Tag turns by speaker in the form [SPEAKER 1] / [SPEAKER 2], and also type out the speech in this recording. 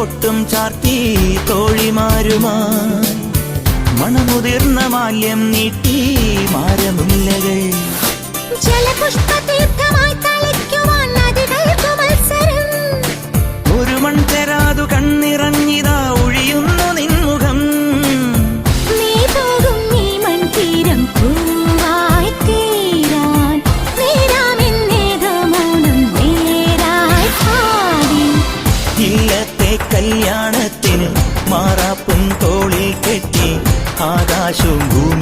[SPEAKER 1] പൊട്ടും ചാർത്തി തോഴിമാരുമായി മണമുതിർന്ന മാല്യം നീട്ടി മാരമുല്ലകൾ ഒരു മൺചെരാതു കണ്ണിറങ്ങിതാ ഒഴിയുന്നു നിൻമുഖം ഇല്ലത്തെ കല്യാണത്തിന് മാറാപ്പും തോളിൽ കെട്ടി ആകാശവും